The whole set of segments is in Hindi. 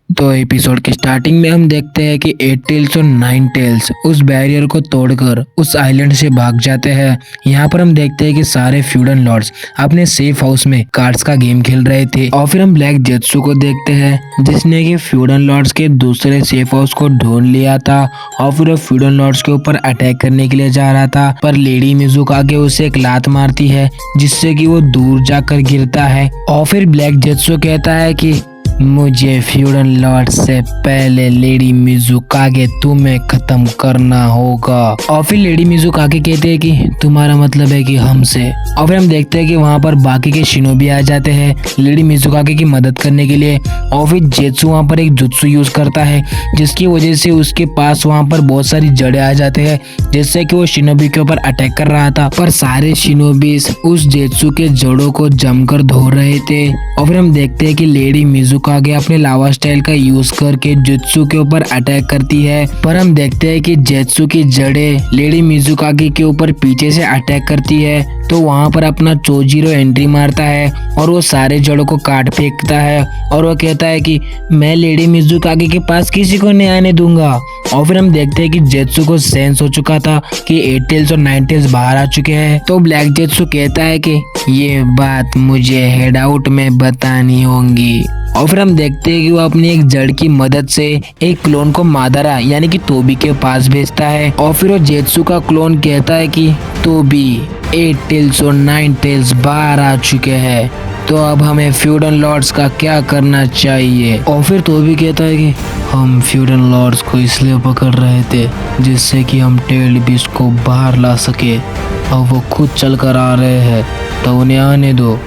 तो एपिसोड के स्टार्टिंग में हम देखते हैं कि 8 टेल्स और 9 टेल्स उस बैरियर को तोड़कर उस आइलैंड से भाग जाते हैं। यहाँ पर हम देखते हैं कि सारे फ्यूडन लॉर्ड्स अपने सेफ हाउस में कार्ड्स का गेम खेल रहे थे और फिर हम ब्लैक जेत्सु को देखते हैं जिसने कि फ्यूडन लॉर्ड्स के दूसरे सेफ हाउस को ढूंढ लिया था और फिर वो फ्यूडन लॉर्ड्स के ऊपर अटैक करने के लिए जा रहा था, पर लेडी मिजुका आगे उसे एक लात मारती है जिससे कि वो दूर जाकर गिरता है। और फिर ब्लैक जेत्सु कहता है कि मुझे फ्यूडन लॉर्ड से पहले लेडी मिजुकागे तुम्हें खत्म करना होगा। और फिर लेडी मिजुकागे कहते हैं कि तुम्हारा मतलब है कि हमसे। और फिर हम देखते हैं कि वहाँ पर बाकी के शिनोबी आ जाते हैं लेडी मिजुकागे की मदद करने के लिए। और फिर जेत्सु वहाँ पर एक जुत्सु यूज करता है जिसकी वजह से उसके पास वहाँ पर बहुत सारी जड़ें आ जाते हैं जिससे कि वो शिनोबी के ऊपर अटैक कर रहा था, पर सारे शिनोबीज उस जेत्सु के जड़ों को जमकर धो रहे थे। और फिर हम देखते हैं कि लेडी मिजुकागे अपने लावा स्टाइल का यूज करके जुत्सु के ऊपर अटैक करती है, पर हम देखते हैं कि जेत्सु की जड़ें लेडी मिजुकागे के ऊपर पीछे से अटैक करती है। तो वहाँ पर अपना चोजिरो एंट्री मारता है और वो सारे जड़ों को काट फेंकता है और वो कहता है कि मैं लेडी मिजुकागे के पास किसी को नहीं आने दूंगा। और फिर हम देखते हैं कि जेत्सु को सेंस हो चुका था कि 8 टेल्स और 9 टेल्स बाहर आ चुके हैं। तो ब्लैक जेत्सु कहता है कि ये बात मुझे हेड आउट में बतानी होगी। और फिर हम देखते हैं कि वो अपनी एक जड़ की मदद से एक क्लोन को मादारा यानी कि तोबी के पास भेजता है। और फिर वो जेत्सु का क्लोन कहता है कि तोबी 8 टेल्स और 9 टेल्स बाहर आ चुके हैं, तो अब हमें फ्यूडन लॉर्ड्स का क्या करना चाहिए। और फिर तोबी कहता है कि हम फ्यूडन लॉर्ड्स को इसलिए पकड़ रहे थे जिससे कि हम टेल्ड बीस्ट को बाहर ला सके, और वो खुद चल कर आ रहे हैं तो उन्हें आने दो।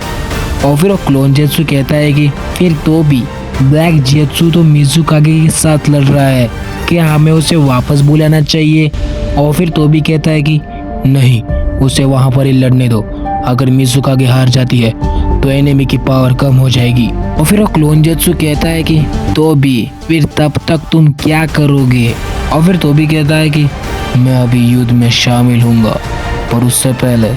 और फिर वो क्लोन जेत्सु कहता है कि फिर तो भी ब्लैक जेत्सु तो मिजुकागे के साथ लड़ रहा है, क्या हमें उसे वापस बुलाना चाहिए। और फिर तो भी कहता है कि नहीं, उसे वहां पर ही लड़ने दो, अगर मिजुकागे हार जाती है तो एनिमी की पावर कम हो जाएगी। और फिर वो क्लोन जेत्सु कहता है कि तो भी फिर तब तक तुम क्या करोगे। और फिर तो भी कहता है कि मैं अभी युद्ध में शामिल हूँगा, पर उससे पहले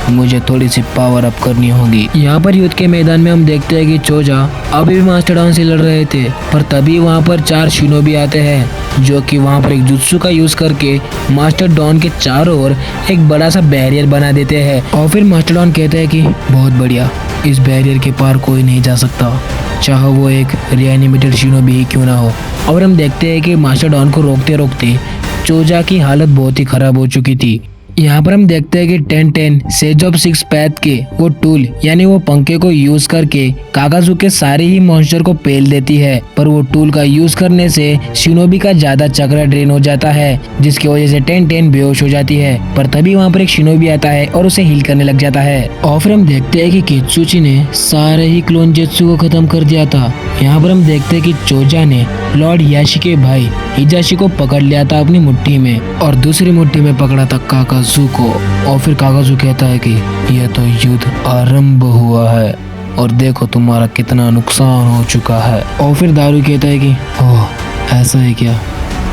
मुझे थोड़ी सी पावर अप करनी होगी। यहाँ पर युद्ध के मैदान में हम देखते हैं कि चोजा अभी भी मास्टर डॉन से लड़ रहे थे, पर तभी वहाँ पर 4 शिनोबी आते हैं जो कि वहाँ पर एक जुत्सु का यूज करके मास्टर डॉन के चारों ओर एक बड़ा सा बैरियर बना देते हैं। और फिर मास्टर डॉन कहते हैं कि बहुत बढ़िया, इस बैरियर के पार कोई नहीं जा सकता, चाहे वो एक रिएनिमेटेड शिनोबी ही क्यों ना हो। और हम देखते हैं कि मास्टर डॉन को रोकते रोकते चोजा की हालत बहुत ही खराब हो चुकी थी। यहाँ पर हम देखते हैं कि 10-10 सेज ऑफ 6 पैथ के वो टूल यानी वो पंखे को यूज करके कागाजुके सारे ही मॉन्स्टर को पेल देती है, पर वो टूल का यूज करने से शिनोबी का ज्यादा चक्र ड्रेन हो जाता है जिसकी वजह से 10-10 बेहोश हो जाती है। पर तभी वहाँ पर एक शिनोबी आता है और उसे हील करने लग जाता है। और फिर हम देखते हैं कि कित्सुची ने सारे ही क्लोन जेत्सु को खत्म कर दिया था। यहाँ पर हम देखते हैं कि चोजा ने लॉर्ड याशी के भाई हिजाशी को पकड़ लिया था अपनी मुट्ठी में और दूसरी मुट्ठी में पकड़ा था काकाजू को। और फिर काकाजू कहता है कि यह तो युद्ध आरंभ हुआ है और देखो तुम्हारा कितना नुकसान हो चुका है। और फिर दारू कहता है कि ओह ऐसा है क्या,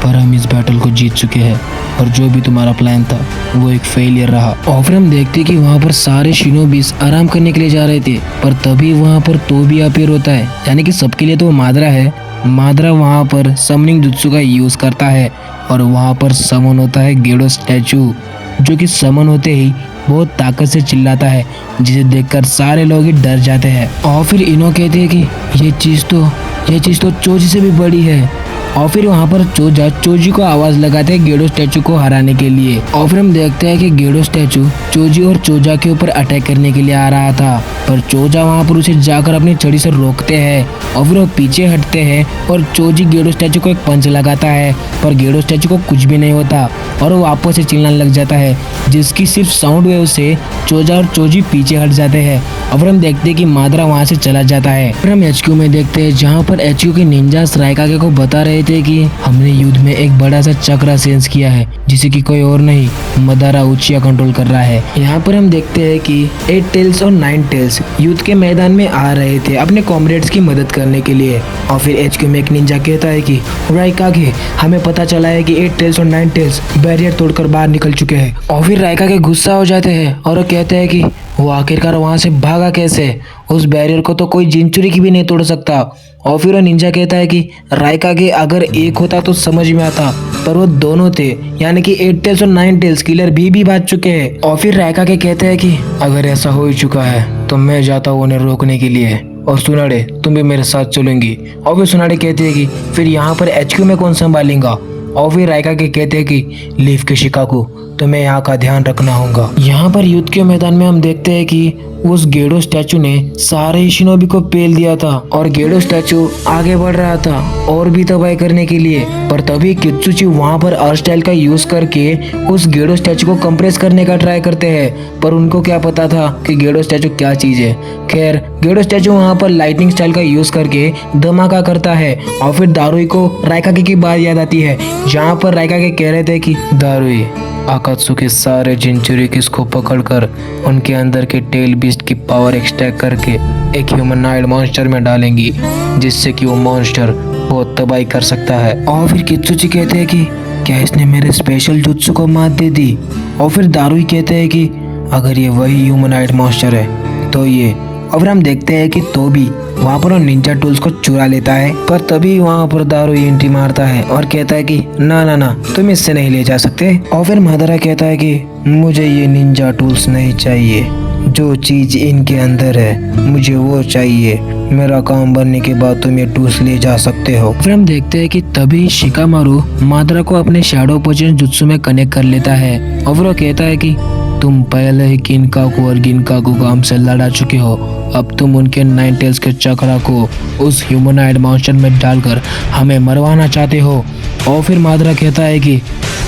पर हम इस बैटल को जीत चुके हैं और जो भी तुम्हारा प्लान था वो एक फेलियर रहा। और फिर हम देखते हैं कि वहाँ पर सारे शिनोबीस आराम करने के लिए जा रहे थे, पर तभी वहाँ पर तोबी अपीयर होता है, यानी कि सबके लिए तो वो मादरा है। मादरा वहाँ पर समनिंग जुत्सु का यूज करता है और वहाँ पर समन होता है गेडो स्टैचू, जो कि समन होते ही बहुत ताकत से चिल्लाता है जिसे देखकर सारे लोग ही डर जाते हैं। और फिर इनो कहते हैं कि ये चीज तो चोजी से भी बड़ी है। और फिर वहाँ पर चोजा चोजी को आवाज लगाते हैं गेडो स्टैचू को हराने के लिए। और फिर हम देखते हैं कि गेडो स्टैचू चोजी और चोजा के ऊपर अटैक करने के लिए आ रहा था, पर चोजा वहाँ पर उसे जाकर अपनी छड़ी से रोकते हैं और फिर वो पीछे हटते हैं और चोजी गेडो स्टैचू को एक पंच लगाता है, पर गेडो स्टैचू को कुछ भी नहीं होता और वो वापस से चिल्लाने लग जाता है जिसकी सिर्फ साउंड वेव से चोजा और चोजी पीछे हट जाते हैं। और फिर हम देखते हैं कि मादरा वहाँ से चला जाता है। फिर हम एचक्यू में देखते हैं जहाँ पर एचक्यू के निंजा राइकागे को बता रहे थे कि हमने युद्ध में एक बड़ा सा चक्रा सेंस किया है जिसे कि कोई और नहीं मदारा उचिया कंट्रोल कर रहा है। यहाँ पर हम देखते हैं कि 8 टेल्स और 9 टेल्स युद्ध के मैदान में आ रहे थे अपने कॉमरेड्स की मदद करने के लिए। और फिर एचक्यू में एक निंजा कहता है कि राइकागे हमें पता चला है कि 8 टेल्स और 9 टेल्स बैरियर तोड़कर बाहर निकल चुके हैं। और फिर राइकागे गुस्सा हो जाते हैं और वो कहते हैं कि वो आखिरकार वहां से भागा कैसे? उस बैरियर को तो कोई जिंचुरी की भी नहीं तोड़ सकता। और फिर वो निंजा कहता है कि रायकागे अगर एक होता तो समझ में आता, पर वो दोनों थे, यानी कि 8 टेल्स और 9 टेल्स किलर भी भाग चुके हैं। और फिर रायकागे कहते हैं कि अगर ऐसा हो ही चुका है तो मैं जाता हूँ उन्हें रोकने के लिए, और सुनाडे तुम भी मेरे साथ चलेंगी। और फिर सुनाडे कहती है कि फिर यहाँ पर HQ में कौन संभालेगा? और फिर रायकागे कहते हैं कि लीफ के शिकाकू तुम्हें यहाँ का ध्यान रखना होगा। यहाँ पर युद्ध के मैदान में हम देखते हैं कि उस गेडो स्टैचू ने सारे शिनोबी को पेल दिया था और गेडो स्टैचू आगे बढ़ रहा था और भी तबाही करने के लिए। पर तभी कित्सुची वहां पर अर्थ स्टाइल का यूज करके उस गेडो स्टैचू को कंप्रेस करने का ट्राई करते हैं, पर उनको क्या पता था कि गेडो स्टैचू क्या चीज है। खैर गेडो स्टैचू वहां पर लाइटनिंग स्टाइल का यूज करके धमाका करता है और फिर दारुई को रायकागे की बात याद आती है, जहाँ पर रायकागे कह रहे थे कि दारुई आकात्सुकी सारे जिंचुरिकिस को पकड़कर उनके अंदर के टेल बीस्ट की पावर एक्सट्रैक्ट करके एक ह्यूमनॉइड मॉन्स्टर में डालेंगी, जिससे कि वो मॉन्स्टर बहुत तबाही कर सकता है। और फिर कित्सुची कहते हैं कि क्या इसने मेरे स्पेशल जुत्सु को मात दे दी? और फिर दारुई कहते हैं कि अगर ये वही ह्यूमनॉइड मॉन्स्टर है तो ये। और फिर हम देखते हैं कि तो भी वहाँ पर वो निंजा टूल्स को चुरा लेता है, पर तभी वहाँ पर दारुई एंट्री मारता है और कहता है कि ना ना ना तुम इससे नहीं ले जा सकते। और फिर मादारा कहता है कि मुझे ये निंजा टूल्स नहीं चाहिए, जो चीज इनके अंदर है मुझे वो चाहिए, मेरा काम बनने के बाद तुम ये टूल्स ले जा सकते हो। फिर हम देखते हैं कि तभी शिकामारू मादारा को अपने शैडो पोजीशन जुत्सु में कनेक्ट कर लेता है और फिर वो कहता है कि तुम पहले ही किनकाकू और गिनकाकू को हमसे लड़ा चुके हो, अब तुम उनके 9 टेल्स के चक्रा को उस ह्यूमनॉइड मॉन्स्टर में डालकर हमें मरवाना चाहते हो। और फिर मादारा कहता है कि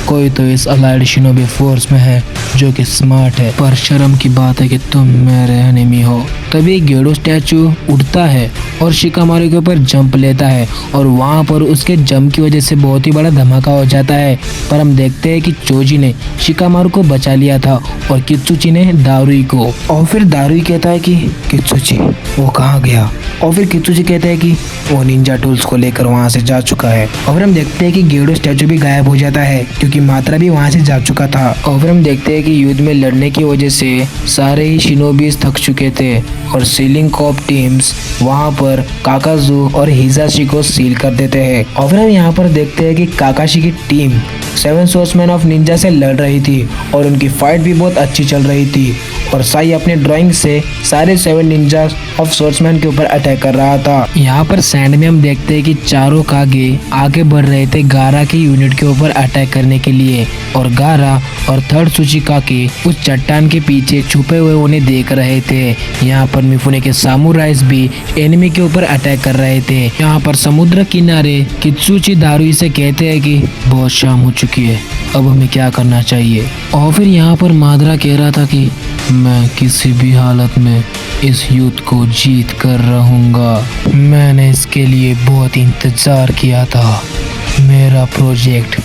कोई तो इस अलाइड शिनोबी फोर्स में है जो कि स्मार्ट है, पर शर्म की बात है कि तुम मेरे एनिमी हो। तभी गेडो स्टैचू उठता है और शिकामारू के ऊपर जंप लेता है और वहाँ पर उसके जंप की वजह से बहुत ही बड़ा धमाका हो जाता है। पर हम देखते हैं कि चोजी ने शिकामारू को बचा लिया था और कित्सुची ने दारुई को। और फिर दारुई कहता है कि कित्सुची वो कहाँ गया? और फिर कित्सुची कहता है कि वो निंजा टूल्स को लेकर वहाँ से जा चुका है। और फिर हम देखते हैं कि गेडो स्टैचू भी गायब हो जाता है क्योंकि मात्रा भी वहाँ से जा चुका था। और फिर हम देखते हैं कि युद्ध में लड़ने की वजह से सारे ही शिनोबीज थक चुके थे और सीलिंग कॉप टीम्स वहाँ पर काकाजू और हिजाशी को सील कर देते हैं। और फिर हम यहाँ पर देखते हैं कि काकाशी की टीम 7 सोर्समैन ऑफ निंजा से लड़ रही थी और उनकी फाइट भी बहुत अच्छी चल रही थी और साई अपने ड्राइंग से सारे 7 निंजा ऑफ सोर्समैन के ऊपर अटैक कर रहा था। यहाँ पर सैंड में हम देखते हैं कि चारों कागे आगे बढ़ रहे थे गारा की यूनिट के ऊपर अटैक करने के लिए और गारा और थर्ड सुचिका के उस चट्टान के पीछे छुपे हुए उन्हें देख रहे थे। यहाँ पर मिफुने के सामुराइज भी एनिमी के ऊपर अटैक कर रहे थे। यहाँ पर समुद्र किनारे कित्सुची दारुई से कहते हैं कि बहुत शाम हो चुकी है, अब हमें क्या करना चाहिए। और फिर यहाँ पर मादारा कह रहा था कि मैं किसी भी हालत में इस युद्ध को जीत कर रहूंगा, मैंने इसके लिए बहुत इंतजार किया था, मेरा प्रोजेक्ट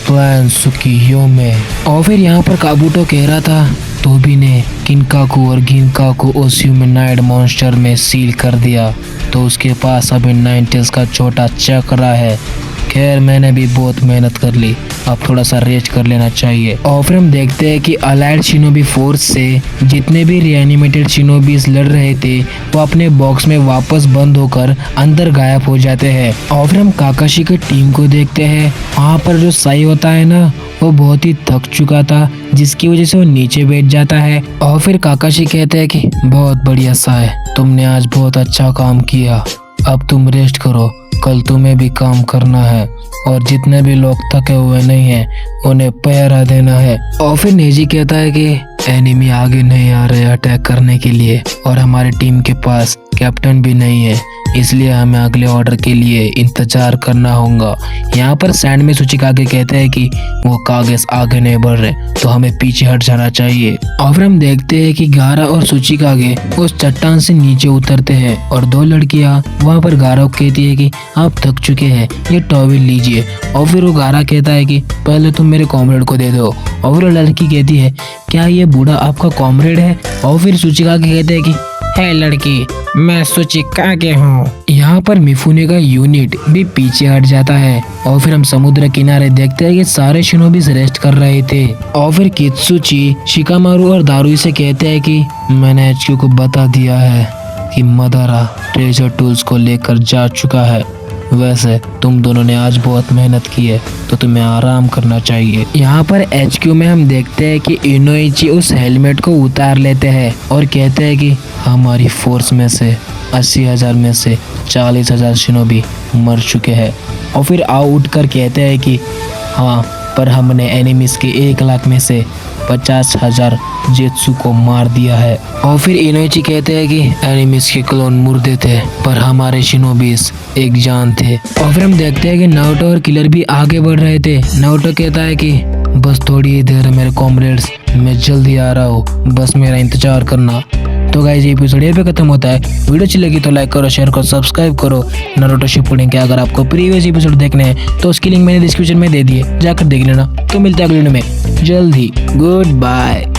प्लान सुकियो में। और फिर यहाँ पर काबूटो कह रहा था तोबी ने किनकाकू और गिनकाकू उस ह्यूमनॉइड मॉन्स्टर में सील कर दिया, तो उसके पास अभी 9 टेल्स का छोटा चक्रा है। खैर मैंने भी बहुत मेहनत कर ली, अब थोड़ा सा रेस्ट कर लेना चाहिए। और फिर हम देखते हैं कि अलाइड शिनोबी फोर्स से जितने भी रिएनिमेटेड शिनोबीज लड़ रहे थे वो अपने बॉक्स में वापस बंद होकर अंदर गायब हो जाते हैं। और फिर हम काकाशी की टीम को देखते हैं, वहाँ पर जो साई होता है ना वो बहुत ही थक चुका था, जिसकी वजह से वो नीचे बैठ जाता है। और फिर काकाशी कहते हैं कि बहुत बढ़िया साई, तुमने आज बहुत अच्छा काम किया, अब तुम रेस्ट करो, कल तुम्हें भी काम करना है और जितने भी लोग थके हुए नहीं हैं उन्हें पहरा देना है। और फिर नेजी कहता है कि एनिमी आगे नहीं आ रहे अटैक करने के लिए और हमारी टीम के पास कैप्टन भी नहीं है, इसलिए हमें अगले ऑर्डर के लिए इंतजार करना होगा। यहाँ पर सैंड में सुचिकागे कहते हैं कि वो कागज आगे नहीं बढ़ रहे तो हमें पीछे हट जाना चाहिए। और फिर हम देखते हैं कि गारा और सुचिकागे उस चट्टान से नीचे उतरते हैं और 2 लड़कियां वहाँ पर गारा को कहती है कि आप थक चुके हैं, ये टॉवेल लीजिए। और फिर वो गारा कहता है कि पहले तुम मेरे कॉमरेड को दे दो। और फिर लड़की कहती है क्या ये बूढ़ा आपका कॉमरेड है? और फिर सुचिकागे कहते हैं कि है लड़की, मैं सुचिका के हूँ। यहाँ पर मिफुने का यूनिट भी पीछे हट जाता है और फिर हम समुद्र किनारे देखते हैं कि सारे शिनोबीस रेस्ट कर रहे थे और फिर कित्सुची, शिकामारू और दारुई से कहते हैं कि मैंने एचक्यू को बता दिया है कि मदारा ट्रेजर टूल्स को लेकर जा चुका है। वैसे तुम दोनों ने आज बहुत मेहनत की है तो तुम्हें आराम करना चाहिए। यहाँ पर एचक्यू में हम देखते हैं कि इनोइची उस हेलमेट को उतार लेते हैं और कहते हैं कि हमारी फोर्स में से 80,000 में से 40,000 शिनोबी मर चुके हैं और फिर आओ उठ कर कहते हैं कि हाँ, पर हमने एनिमीज के 1 लाख में से 50,000 जेत्सु को मार दिया है। और फिर इनोइची कहते हैं कि एनिमीज के क्लोन मुर्दे थे पर हमारे शिनोबीस एक जान थे। और फिर हम देखते हैं कि नारुतो और किलर भी आगे बढ़ रहे थे। नारुतो कहता है कि बस थोड़ी ही देर मेरे कॉमरेड्स, मैं जल्दी आ रहा हूँ, बस मेरा इंतजार करना। तो गाइस ये एपिसोड यहाँ पे खत्म होता है। वीडियो अच्छी लगी तो लाइक करो, शेयर करो, सब्सक्राइब करो नारुतो शिपुडेन के। अगर आपको प्रीवियस एपिसोड देखने हैं तो उसकी लिंक मैंने डिस्क्रिप्शन में दे दिए, जाकर देख लेना। तो मिलते हैं अगले वीडियो में जल्द ही। Good bye.